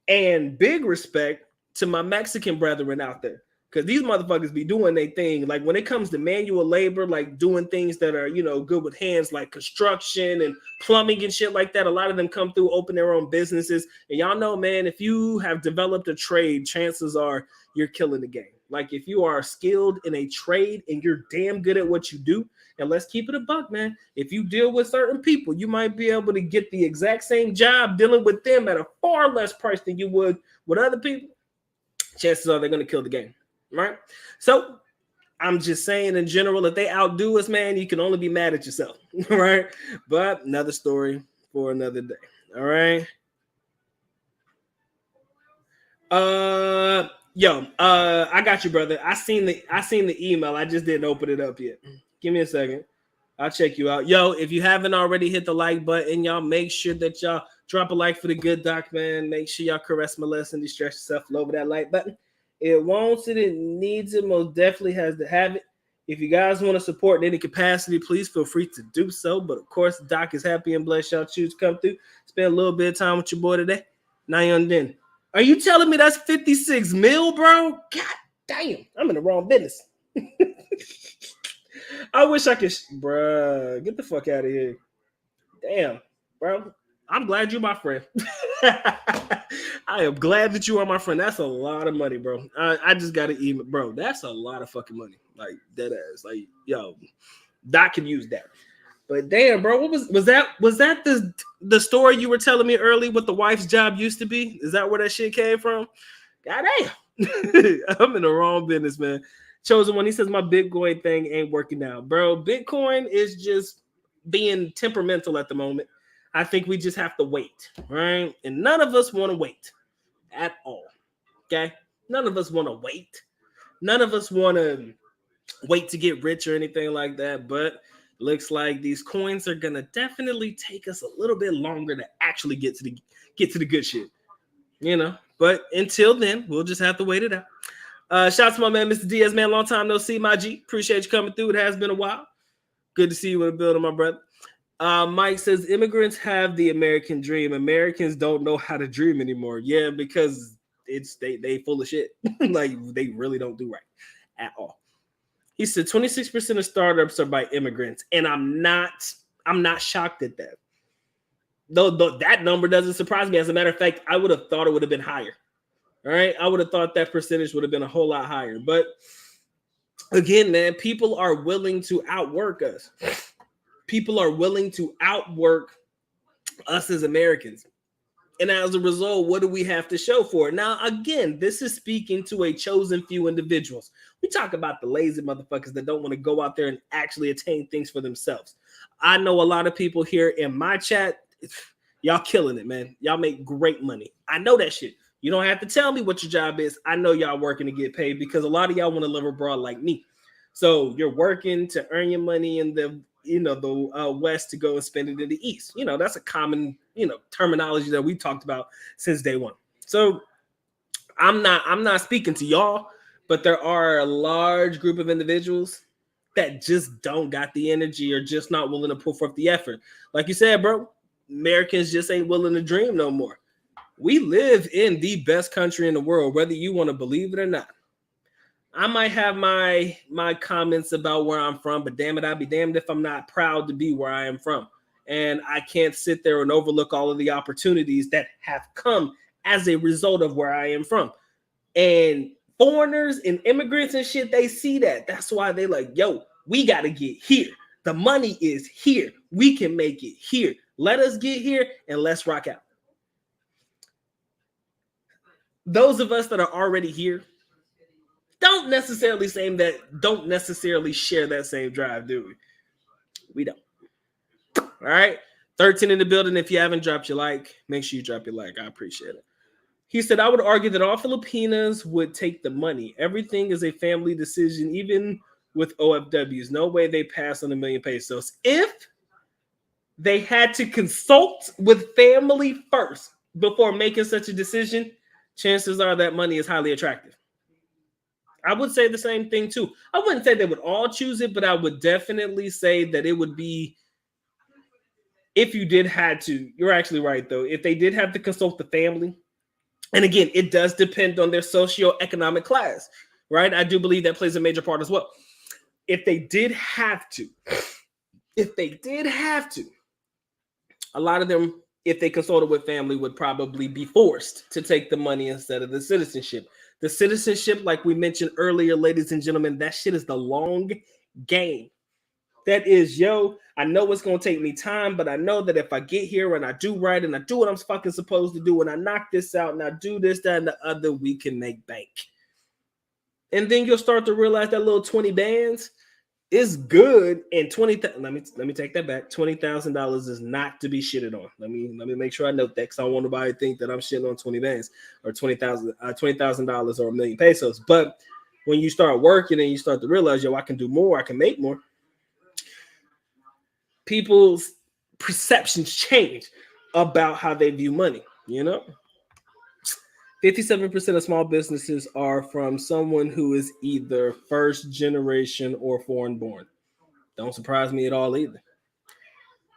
And big respect to my Mexican brethren out there. Because these motherfuckers be doing their thing. Like when it comes to manual labor, like doing things that are, good with hands, like construction and plumbing and shit like that. A lot of them come through, open their own businesses. And y'all know, man, if you have developed a trade, chances are you're killing the game. Like if you are skilled in a trade and you're damn good at what you do, and let's keep it a buck, man. If you deal with certain people, you might be able to get the exact same job dealing with them at a far less price than you would with other people. Chances are they're going to kill the game, right? So I'm just saying in general, if they outdo us, man, you can only be mad at yourself, right? But another story for another day, all right? I got you, brother. I seen the email. I just didn't open it up yet. Give me a second. I'll check you out. Yo, if you haven't already hit the like button, y'all make sure that y'all drop a like for the good doc, man. Make sure y'all caress my lesson, distress yourself over that like button. It wants it, it needs it, most definitely has to have it. If you guys want to support in any capacity, please feel free to do so. But of course, Doc is happy and blessed y'all choose to come through. Spend a little bit of time with your boy today. Now you're on then. Are you telling me that's 56 mil, bro? God damn, I'm in the wrong business. I wish I could, bruh, get the fuck out of here. Damn, bro. I'm glad you're my friend. I am glad that you are my friend. That's a lot of money, bro. I just got to email, bro. That's a lot of fucking money. Like, dead ass. Like, yo, Doc can use that. But damn, bro, what was that the story you were telling me early what the wife's job used to be? Is that where that shit came from? God damn. I'm in the wrong business, man. Chosen One, he says my Bitcoin thing ain't working out, bro. Bitcoin is just being temperamental at the moment. I think we just have to wait, right? And none of us want to wait at all. Okay, none of us want to wait. None of us want to wait to get rich or anything like that. But looks like these coins are gonna definitely take us a little bit longer to actually get to the good shit, you know. But until then, we'll just have to wait it out. Shout out to my man, Mr. Diaz, man. Long time no see, my G. Appreciate you coming through. It has been a while. Good to see you in the building, my brother. Mike says immigrants have the American dream. Americans don't know how to dream anymore. Yeah, because it's they full of shit. Like they really don't do right at all. He said 26% of startups are by immigrants, and I'm not shocked at that. Though that number doesn't surprise me. As a matter of fact, I would have thought it would have been higher. All right, I would have thought that percentage would have been a whole lot higher. But again, man, people are willing to outwork us. People are willing to outwork us as Americans. And as a result, what do we have to show for it? Now, again, this is speaking to a chosen few individuals. We talk about the lazy motherfuckers that don't want to go out there and actually attain things for themselves. I know a lot of people here in my chat, y'all killing it, man. Y'all make great money. I know that shit. You don't have to tell me what your job is. I know y'all working to get paid because a lot of y'all want to live abroad like me. So you're working to earn your money in the West to go and spend it in the East. You know, that's a common, terminology that we talked about since day one. So I'm not speaking to y'all, but there are a large group of individuals that just don't got the energy or just not willing to put forth the effort. Like you said, bro, Americans just ain't willing to dream no more. We live in the best country in the world, whether you want to believe it or not. I might have my comments about where I'm from, but damn it, I'd be damned if I'm not proud to be where I am from. And I can't sit there and overlook all of the opportunities that have come as a result of where I am from. And foreigners and immigrants and shit, they see that. That's why they like, yo, we got to get here. The money is here. We can make it here. Let us get here and let's rock out. Those of us that are already here don't necessarily share that same drive, do we? We don't. All right. 13 in the building. If you haven't dropped your like, make sure you drop your like. I appreciate it. He said, I would argue that all Filipinas would take the money. Everything is a family decision, even with OFWs. No way they pass on $1 million pesos. If they had to consult with family first before making such a decision, chances are that money is highly attractive. I would say the same thing too. I wouldn't say they would all choose it, but I would definitely say that it would be, if you did have to, you're actually right though. If they did have to consult the family, and again, it does depend on their socioeconomic class, right? I do believe that plays a major part as well. If they did have to, a lot of them, if they consulted with family, would probably be forced to take the money instead of the citizenship. The citizenship, like we mentioned earlier, ladies and gentlemen, that shit is the long game. That is, I know it's going to take me time, but I know that if I get here and I do right and I do what I'm fucking supposed to do and I knock this out and I do this, that, and the other, we can make bank. And then you'll start to realize that little 20 bands is good, and 20,000. Let me take that back. $20,000 is not to be shitted on. Let me make sure I note that because I don't want nobody to think that I'm shitting on 20 bands or $20,000 or $1 million pesos. But when you start working and you start to realize, I can do more, I can make more. People's perceptions change about how they view money. 57% of small businesses are from someone who is either first generation or foreign born. Don't surprise me at all either.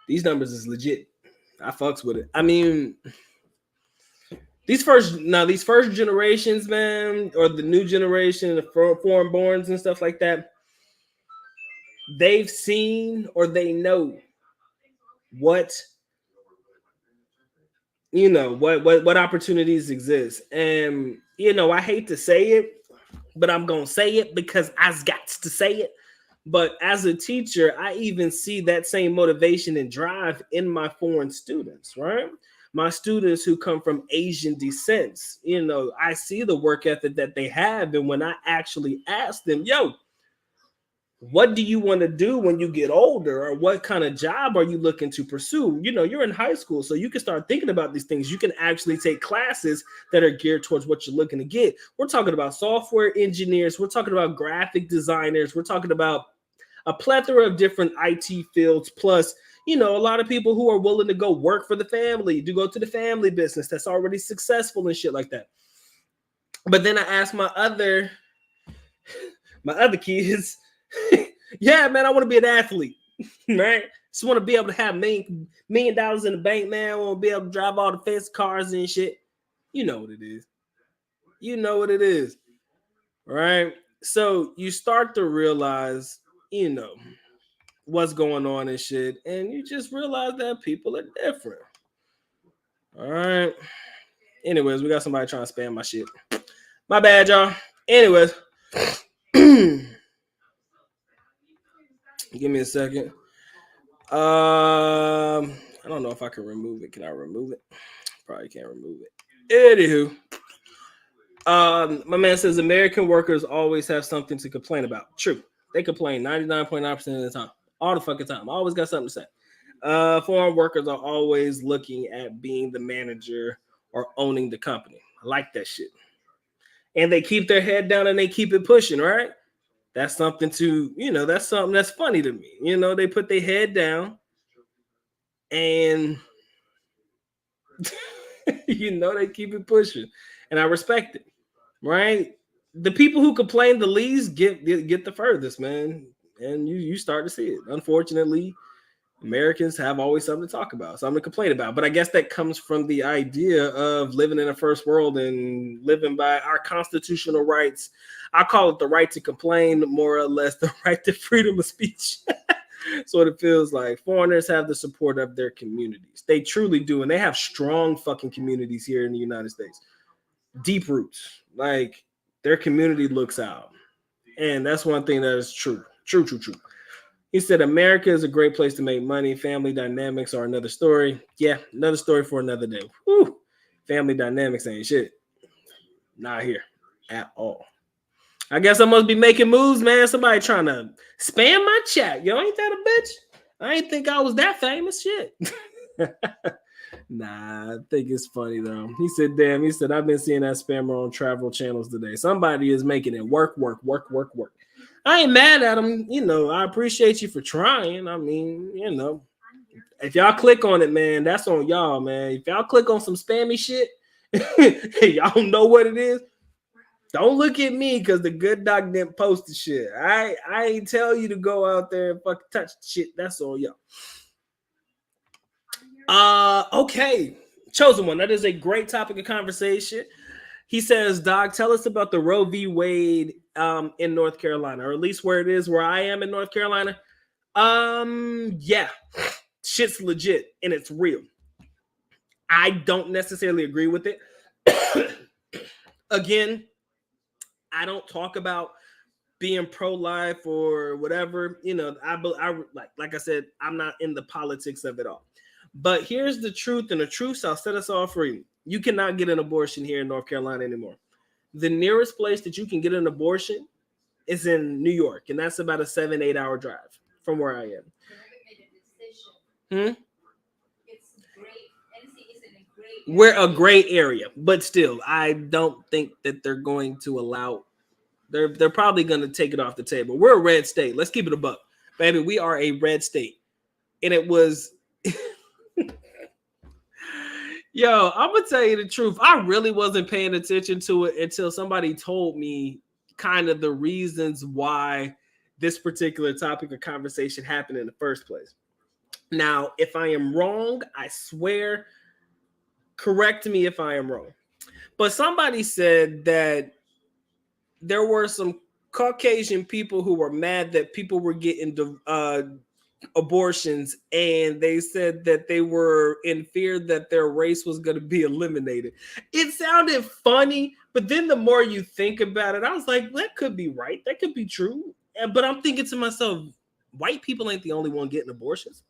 These numbers is legit. I fucks with it. I mean, these first generations, man, or the new generation, the foreign borns and stuff like that, they've seen or they know what opportunities exist. And I hate to say it, but I'm gonna say it because I've got to say it. But as a teacher, I even see that same motivation and drive in my foreign students, right? my students who come from Asian descents, I see the work ethic that they have. And when I actually ask them, yo, what do you want to do when you get older, or what kind of job are you looking to pursue? You're in high school, so you can start thinking about these things. You can actually take classes that are geared towards what you're looking to get. We're talking about software engineers. We're talking about graphic designers. We're talking about a plethora of different IT fields, plus, a lot of people who are willing to go work for the family, to go to the family business that's already successful and shit like that. But then I asked my other kids, yeah, man, I want to be an athlete, right? Just want to be able to have $1 million in the bank, man. I want to be able to drive all the fancy cars and shit. You know what it is. Right? So you start to realize, what's going on and shit, and you just realize that people are different. All right. Anyways, we got somebody trying to spam my shit. My bad, y'all. Anyways, give me a second. I don't know if I can remove it. Can I remove it? Probably can't remove it. Anywho, my man says American workers always have something to complain about. True. They complain 99.9% of the time. All the fucking time. I always got something to say. Foreign workers are always looking at being the manager or owning the company. I like that shit. And they keep their head down and they keep it pushing, right? That's something that's something that's funny to me. They put their head down and, they keep it pushing. And I respect it, right? The people who complain the least get the furthest, man. And you start to see it. Unfortunately, Americans have always something to talk about, something to complain about. But I guess that comes from the idea of living in a first world and living by our constitutional rights. I call it the right to complain, more or less the right to freedom of speech. So it feels like foreigners have the support of their communities. They truly do. And they have strong fucking communities here in the United States. Deep roots. Like, their community looks out. And that's one thing that is true. True. He said, America is a great place to make money. Family dynamics are another story. Yeah, another story for another day. Whew. Family dynamics ain't shit. Not here at all. I guess I must be making moves, man. Somebody trying to spam my chat. Yo, ain't that a bitch? I ain't think I was that famous. Shit. Nah, I think it's funny, though. He said, damn, I've been seeing that spammer on travel channels today. Somebody is making it work. I ain't mad at him. I appreciate you for trying. I mean, if y'all click on it, man, that's on y'all, man. If y'all click on some spammy shit, y'all know what it is. Don't look at me because the good doc didn't post the shit. I ain't tell you to go out there and fucking touch the shit. That's on y'all. Okay. Chosen one. That is a great topic of conversation. He says, Doc, tell us about the Roe v. Wade in North Carolina, or at least where it is where I am in North Carolina. Yeah. Shit's legit and it's real. I don't necessarily agree with it. Again, I don't talk about being pro-life or whatever. I like I said, I'm not in the politics of it all. But here's the truth, and the truth shall set us all free. You cannot get an abortion here in North Carolina anymore. The nearest place that you can get an abortion is in New York, and that's about a 7-8 hour drive from where I am. We're a gray area, but still, I don't think that they're going to allow. They're probably going to take it off the table. We're a red state. Let's keep it a buck, baby. We are a red state, and it was. Yo, I'm gonna tell you the truth. I really wasn't paying attention to it until somebody told me kind of the reasons why this particular topic of conversation happened in the first place. Now, if I am wrong, I swear, correct me if I am wrong. But somebody said that there were some Caucasian people who were mad that people were getting abortions, and they said that they were in fear that their race was going to be eliminated. It sounded funny, but then the more you think about it, I was like, that could be right. That could be true. But I'm thinking to myself, white people ain't the only one getting abortions.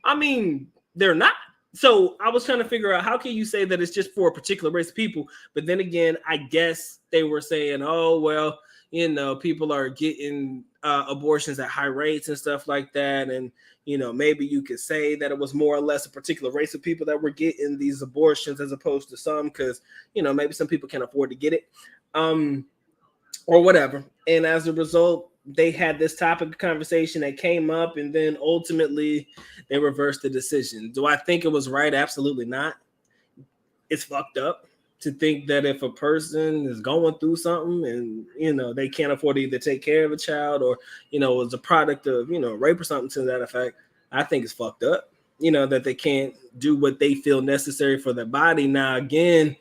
I mean, they're not. So I was trying to figure out, how can you say that it's just for a particular race of people? But then again, I guess they were saying, oh, well, you know, people are getting abortions at high rates and stuff like that. And, you know, maybe you could say that it was more or less a particular race of people that were getting these abortions as opposed to some, because, you know, maybe some people can't afford to get it or whatever. And as a result, they had this topic of conversation that came up, and then ultimately they reversed the decision. Do I think it was right? Absolutely not. It's fucked up to think that if a person is going through something and, you know, they can't afford to either take care of a child or, you know, was a product of, you know, rape or something to that effect, I think it's fucked up, you know, that they can't do what they feel necessary for their body. Now, again,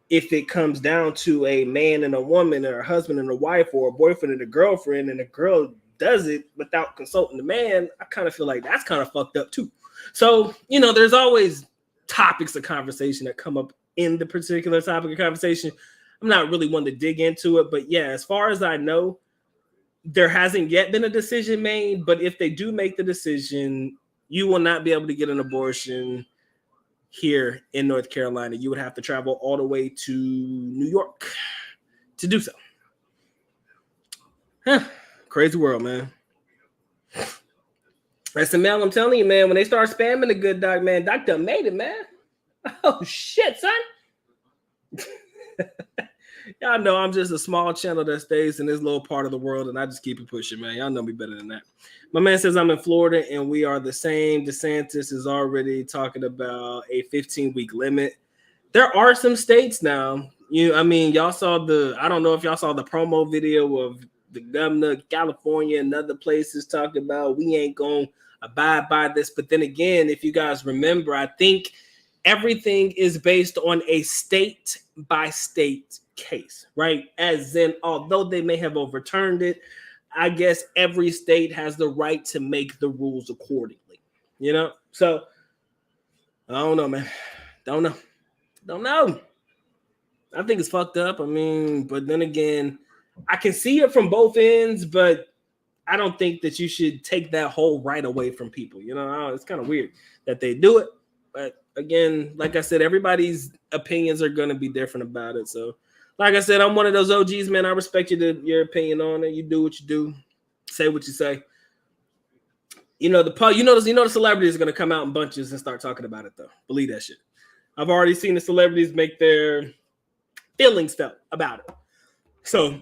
if it comes down to a man and a woman, or a husband and a wife, or a boyfriend and a girlfriend, and the girl does it without consulting the man, I kind of feel like that's kind of fucked up too. So, you know, there's always topics of conversation that come up in the particular topic of conversation. I'm not really one to dig into it, but yeah, as far as I know, there hasn't yet been a decision made. But if they do make the decision, you will not be able to get an abortion here in North Carolina. You would have to travel all the way to New York to do so. Crazy world, man. Listen, Mel, I'm telling you, man, when they start spamming the good doc, man, Doctor made it, man. Oh shit, son. Y'all know I'm just a small channel that stays in this little part of the world, and I just keep it pushing, man. Y'all know me better than that. My man says I'm in Florida, and we are the same. DeSantis is already talking about a 15-week limit. There are some states now. Y'all saw I don't know if y'all saw the promo video of the governor of California and other places talking about we ain't going to abide by this. But then again, if you guys remember, I think everything is based on a state-by-state case, right? As in, although they may have overturned it, I guess every state has the right to make the rules accordingly, you know? So, I don't know, man. Don't know. I think it's fucked up. I mean, but then again, I can see it from both ends, but I don't think that you should take that whole right away from people. You know, it's kind of weird that they do it. But again, like I said, everybody's opinions are going to be different about it. So, like I said, I'm one of those OGs, man. I respect your opinion on it. You do what you do, say what you say. You know, the celebrities are going to come out in bunches and start talking about it, though. Believe that shit. I've already seen the celebrities make their feelings felt about it. So,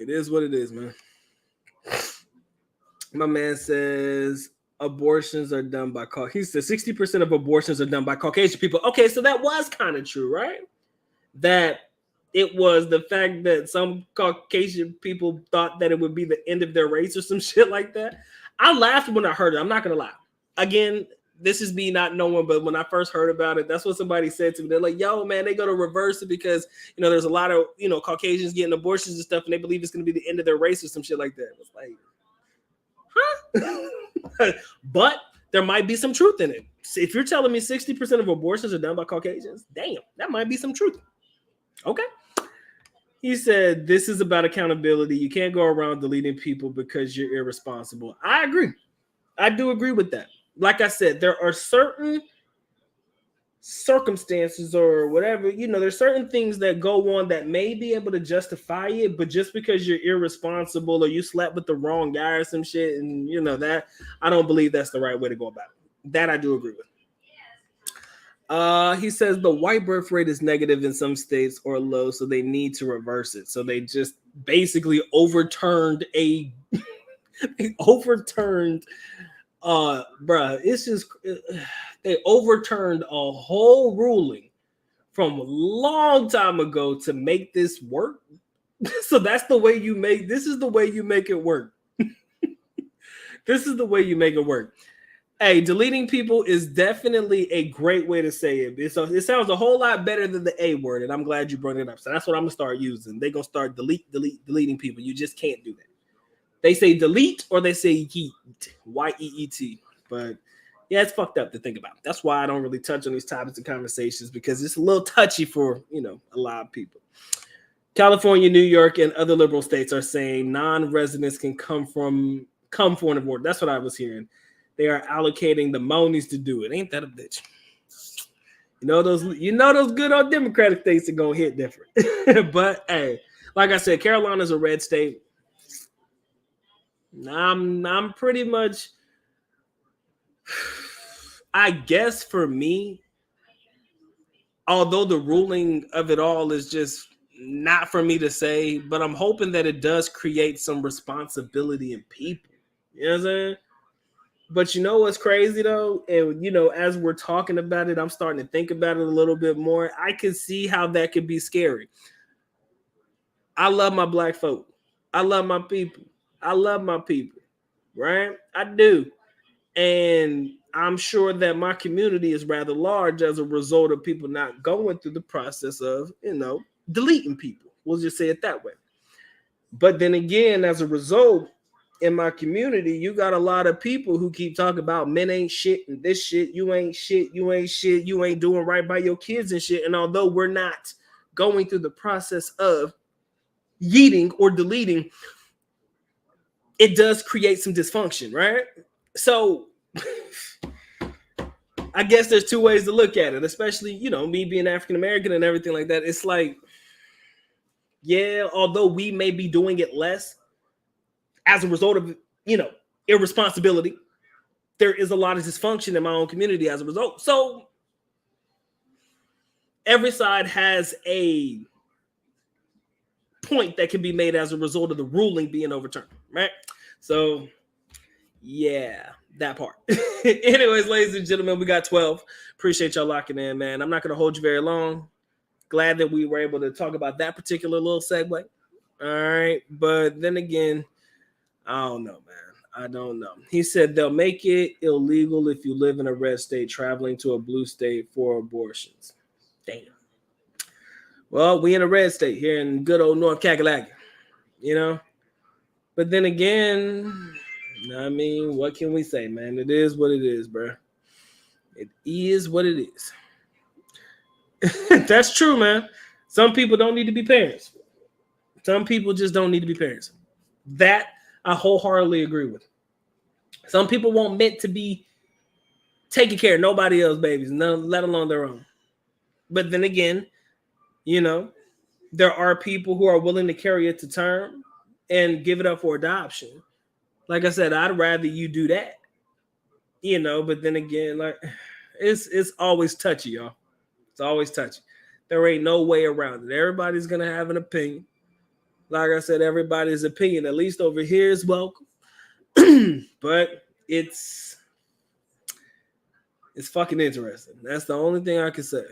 it is what it is, man. My man says abortions are done by he says 60% of abortions are done by Caucasian people. Okay, so that was kind of true, right? That it was the fact that some Caucasian people thought that it would be the end of their race or some shit like that. I laughed when I heard it. I'm not gonna lie. Again, this is me not knowing, but when I first heard about it, that's what somebody said to me. They're like, yo, man, they gonna reverse it because, you know, there's a lot of, you know, Caucasians getting abortions and stuff, and they believe it's gonna be the end of their race or some shit like that. It was like, huh? But there might be some truth in it. If you're telling me 60% of abortions are done by Caucasians, damn, that might be some truth. Okay. He said, this is about accountability. You can't go around deleting people because you're irresponsible. I agree. I do agree with that. Like I said, there are certain circumstances or whatever, you know, there's certain things that go on that may be able to justify it, but just because you're irresponsible or you slept with the wrong guy or some shit, and you know that, I don't believe that's the right way to go about it. That I do agree with. He says the white birth rate is negative in some states or low, so they need to reverse it. So they just basically overturned it's just they overturned a whole ruling from a long time ago to make this work. So that's the way you make this is the way you make it work. This is the way you make it work. Hey, deleting people is definitely a great way to say it. It sounds a whole lot better than the A word, and I'm glad you brought it up. So that's what I'm gonna start using. They're gonna start deleting people. You just can't do that. They say delete or they say yeet, Y-E-E-T. But yeah, it's fucked up to think about. That's why I don't really touch on these topics and conversations, because it's a little touchy for, you know, a lot of people. California, New York, and other liberal states are saying non-residents can come for an abortion. That's what I was hearing. they are allocating the monies to do it. Ain't that a bitch? Those good old Democratic states are gonna hit different. But hey, like I said, Carolina's a red state. I'm pretty much, I guess for me, although the ruling of it all is just not for me to say, but I'm hoping that it does create some responsibility in people. You know what I'm saying? But you know what's crazy though? And as we're talking about it, I'm starting to think about it a little bit more. I can see how that could be scary. I love my black folk. I love my people. Right? I do. And I'm sure that my community is rather large as a result of people not going through the process of, deleting people. We'll just say it that way. But then again, as a result, in my community, you got a lot of people who keep talking about men ain't shit and this shit, you ain't shit, you ain't doing right by your kids and shit. And although we're not going through the process of yeeting or deleting, it does create some dysfunction, right? So I guess there's two ways to look at it, especially, me being African American and everything like that. It's like, yeah, although we may be doing it less as a result of, irresponsibility, there is a lot of dysfunction in my own community as a result. So every side has a point that can be made as a result of the ruling being overturned, right? So yeah, that part. Anyways, ladies and gentlemen, we got 12. Appreciate y'all locking in, man. I'm not going to hold you very long. Glad that we were able to talk about that particular little segue. All right. But then again, I don't know, man. I don't know. He said they'll make it illegal if you live in a red state traveling to a blue state for abortions. Damn. Well, we in a red state here in good old North Kakalaki, But then again, I mean, what can we say, man? It is what it is, bro. It is what it is. That's true, man. Some people don't need to be parents. Some people just don't need to be parents. That I wholeheartedly agree with. Some people weren't meant to be taking care of nobody else's babies, none, let alone their own. But then again, there are people who are willing to carry it to term and give it up for adoption. Like I said, I'd rather you do that, but then again, like it's always touchy, y'all. It's always touchy. There ain't no way around it. Everybody's going to have an opinion. Like I said, everybody's opinion, at least over here, is welcome. But it's fucking interesting. That's the only thing I can say.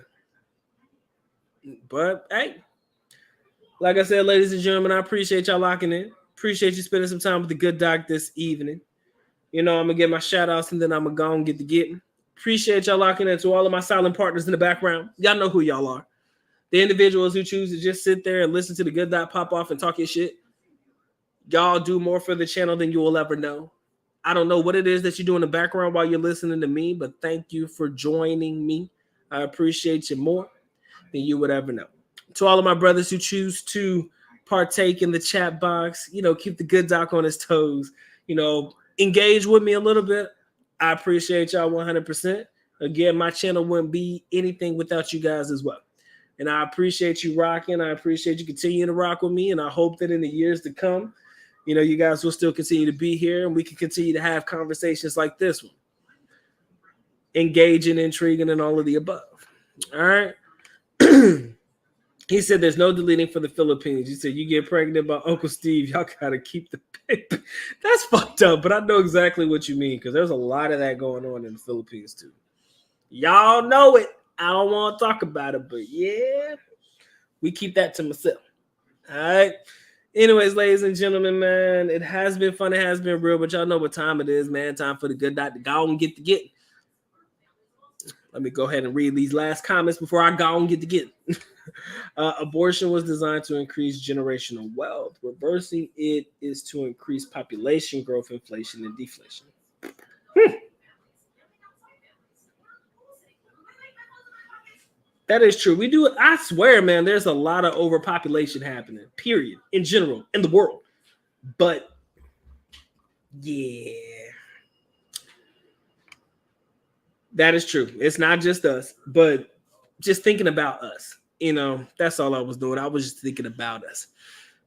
But hey, like I said, ladies and gentlemen, I appreciate y'all locking in. Appreciate you spending some time with the good doc this evening. I'm going to get my shout outs and then I'm going to go and get the getting. Appreciate y'all locking in. To all of my silent partners in the background. Y'all know who y'all are. The individuals who choose to just sit there and listen to the good doc pop off and talk your shit. Y'all do more for the channel than you will ever know. I don't know what it is that you do in the background while you're listening to me, but thank you for joining me. I appreciate you more than you would ever know. To all of my brothers who choose to partake in the chat box, keep the good doc on his toes, engage with me a little bit. I appreciate y'all 100%. Again, my channel wouldn't be anything without you guys as well. And I appreciate you rocking. I appreciate you continuing to rock with me. And I hope that in the years to come, you guys will still continue to be here and we can continue to have conversations like this one. Engaging, intriguing, and all of the above. All right. He said there's no deleting for the Philippines. He said you get pregnant by Uncle Steve, y'all got to keep the baby. That's fucked up, but I know exactly what you mean because there's a lot of that going on in the Philippines too. Y'all know it. I don't want to talk about it, but yeah, we keep that to myself. All right. Anyways, ladies and gentlemen, man, it has been fun. It has been real, but y'all know what time it is, man. Time for the good doc to go and get the get. Let me go ahead and read these last comments before I go and get the get. Abortion was designed to increase generational wealth. Reversing it is to increase population growth, inflation, and deflation. That is true. We do it. I swear, man, there's a lot of overpopulation happening, period, in general, in the world. But, yeah. That is true. It's not just us, but just thinking about us. You know, that's all I was doing. I was just thinking about us.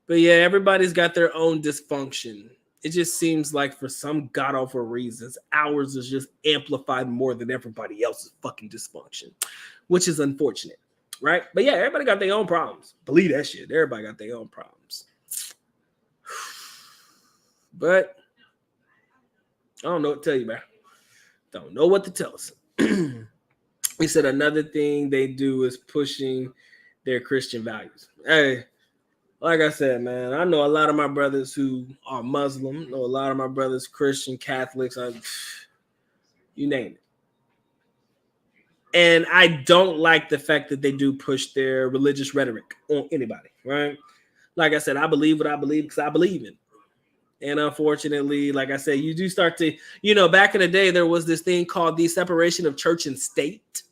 But yeah, everybody's got their own dysfunction. It just seems like for some god awful reasons, ours is just amplified more than everybody else's fucking dysfunction, which is unfortunate, right? But yeah, everybody got their own problems. Believe that shit. Everybody got their own problems. But I don't know what to tell you, man. Don't know what to tell us. He said another thing they do is pushing their Christian values. Hey, like I said, man, I know a lot of my brothers who are Muslim, know a lot of my brothers Christian, Catholics, you name it. And I don't like the fact that they do push their religious rhetoric on anybody, right? Like I said, I believe what I believe because I believe in it. And unfortunately, like I said, you do start to, you know, back in the day, there was this thing called the separation of church and state.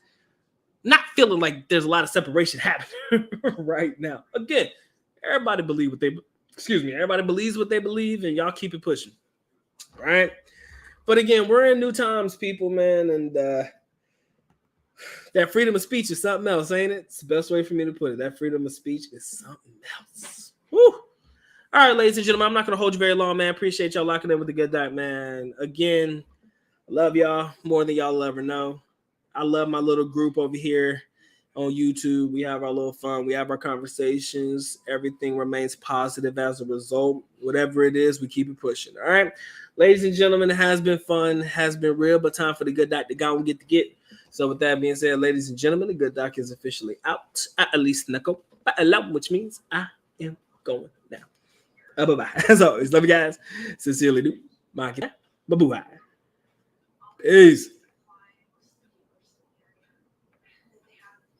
Not feeling like there's a lot of separation happening right now. Again, everybody believes what they believe, and y'all keep it pushing. Right? But again, we're in new times, people, man, and that freedom of speech is something else, ain't it? It's the best way for me to put it. That freedom of speech is something else. Woo! All right, ladies and gentlemen, I'm not going to hold you very long, man. Appreciate y'all locking in with the Good Doc, man. Again, I love y'all more than y'all will ever know. I love my little group over here on YouTube. We have our little fun. We have our conversations. Everything remains positive as a result. Whatever it is, we keep it pushing. All right, ladies and gentlemen, it has been fun, has been real, but time for the Good Doc to go and get to get. So with that being said, ladies and gentlemen, the Good Doc is officially out. At least Neko, which means I am going now. Bye-bye. As always, love you guys. Sincerely do. Bye-bye. Peace.